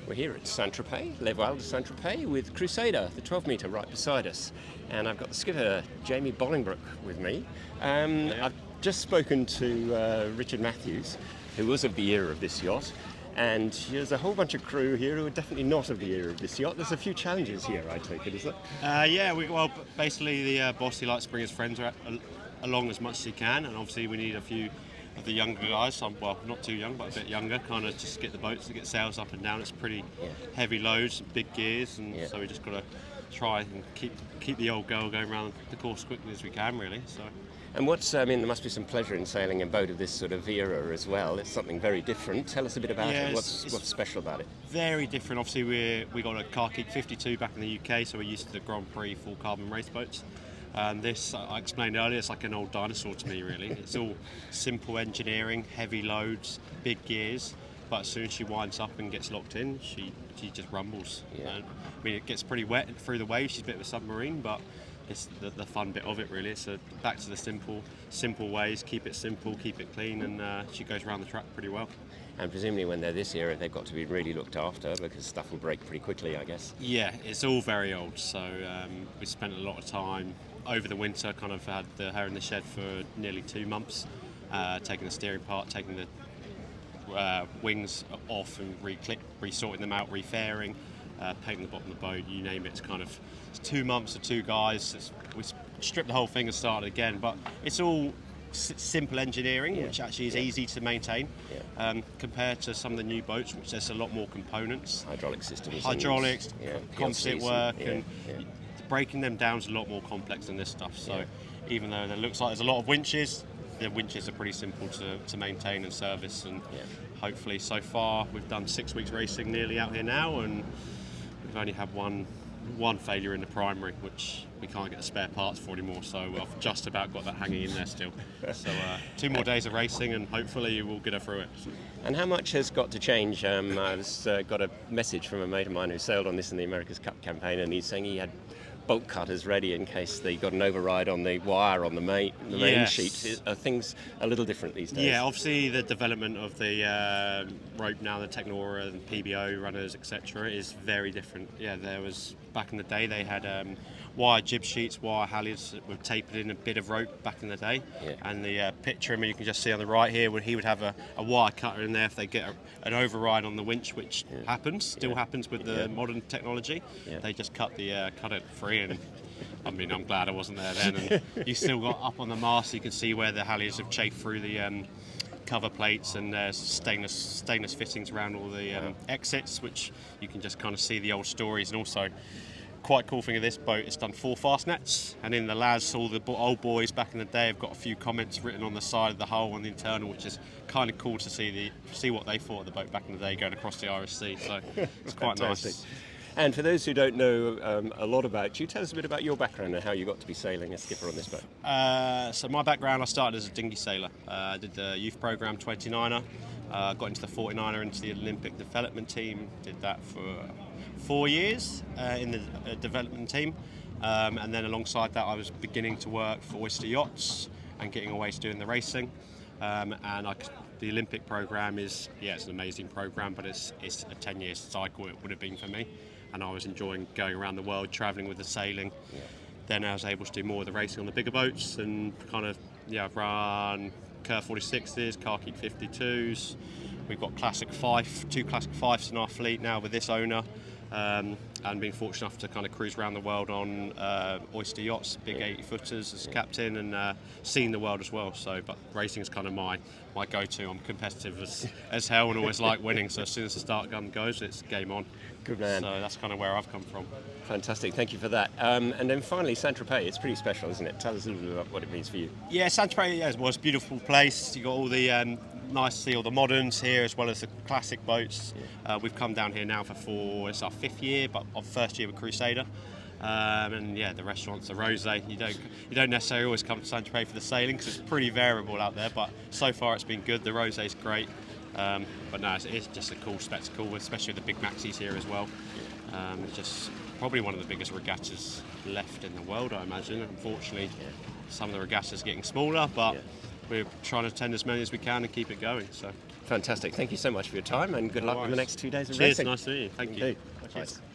We're here at Saint-Tropez, Les Voiles de Saint-Tropez, with Crusader, the 12-metre right beside us. And I've got the skipper, Jamie Bolingbroke, with me. I've just spoken to Richard Matthews, who was of the era of this yacht. And there's a whole bunch of crew here who are definitely not of the era of this yacht. There's a few challenges here, I take it, is there? Basically the boss, he likes to bring his friends along as much as he can, and obviously we need a few of the younger guys, not too young, but a bit younger, kind of just get the boats to get sails up and down. It's pretty heavy loads, big gears, and so we just got to try and keep the old girl going around the course as quickly as we can, really. So. And there must be some pleasure in sailing a boat of this sort of era as well. It's something very different. Tell us a bit about it. What's special about it? Very different. Obviously, we got a Carkeek 52 back in the UK, so we're used to the Grand Prix full carbon race boats. This, I explained earlier, it's like an old dinosaur to me, really. It's all simple engineering, heavy loads, big gears, but as soon as she winds up and gets locked in, she just rumbles. Yeah. It gets pretty wet through the waves. She's a bit of a submarine, but it's the fun bit of it, really. It's back to the simple ways, keep it simple, keep it clean, and she goes around the track pretty well. And presumably when they're this era, they've got to be really looked after because stuff will break pretty quickly, I guess. Yeah, it's all very old, so we spent a lot of time over the winter, kind of had her in the shed for nearly 2 months, taking the steering part, taking the wings off and resorting them out, refairing, painting the bottom of the boat, you name it. It's 2 months of 2 guys. We stripped the whole thing and started again, but it's all simple engineering, which actually is easy to maintain compared to some of the new boats, which there's a lot more components. Hydraulic systems. Composite work, and breaking them down is a lot more complex than this stuff. So even though it looks like there's a lot of winches, the winches are pretty simple to maintain and service. And hopefully, so far, we've done 6 weeks racing nearly out here now, and we've only had one failure in the primary, which we can't get the spare parts for anymore, so I've just about got that hanging in there still. So 2 more days of racing and hopefully we'll get her through it. And how much has got to change? I've got a message from a mate of mine who sailed on this in the America's Cup campaign, and he's saying he had bolt cutters ready in case they got an override on the wire on the main sheet. Are things a little different these days? Yeah, obviously the development of the rope now, the Technora and PBO runners, etc., is very different. Yeah, there was back in the day they had wire jib sheets, wire halyards that were tapered in a bit of rope back in the day, and the pit trimmer you can just see on the right here, he would have a wire cutter in there if they get an override on the winch, which still happens with the modern technology. They just cut it free, and I mean, I'm glad I wasn't there then. And you still got up on the mast, you can see where the halyards have chafed through the cover plates, and there's stainless fittings around all the exits, which you can just kind of see the old stories. And also, quite cool thing of this boat, it's done 4 fast nets, and in the LAS, all the old boys back in the day have got a few comments written on the side of the hull and the internal, which is kind of cool to see what they thought of the boat back in the day going across the RSC. So it's quite nice. And for those who don't know a lot about you, tell us a bit about your background and how you got to be sailing as skipper on this boat. So my background, I started as a dinghy sailor. I did the youth program 29er, got into the 49er, into the Olympic development team, did that for 4 years in the development team. And then alongside that, I was beginning to work for Oyster Yachts and getting away to doing the racing. The Olympic program it's an amazing program, but it's a 10-year cycle it would have been for me. And I was enjoying going around the world, travelling with the sailing. Then I was able to do more of the racing on the bigger boats, and I've run Curve 46s, Carkeek 52s. We've got 2 classic Fifes in our fleet now with this owner. And being fortunate enough to kind of cruise around the world on Oyster Yachts, big 80-footers as captain, and seeing the world as well. But racing is kind of my go-to. I'm competitive as hell and always like winning. So as soon as the start gun goes, it's game on. Good man. So that's kind of where I've come from. Fantastic, thank you for that. And then finally, Saint-Tropez, it's pretty special, isn't it? Tell us a little bit about what it means for you. Yeah, Saint-Tropez was a beautiful place. You got all the nice to see all the moderns here as well as the classic boats. We've come down here now it's our 5th year, but our 1st year with Crusader. The restaurants, the rosé. You don't necessarily always come to Saint-Tropez for the sailing because it's pretty variable out there, but so far it's been good. The rosé's great. But no, it's just a cool spectacle, especially with the big maxis here as well. It's just probably one of the biggest regattas left in the world, I imagine. Unfortunately, some of the regattas are getting smaller, but we're trying to attend as many as we can and keep it going. So. Fantastic. Thank you so much for your time, and good luck with the next 2 days of Cheers, racing. nice to meet you. Thank you. Indeed. Cheers. Bye.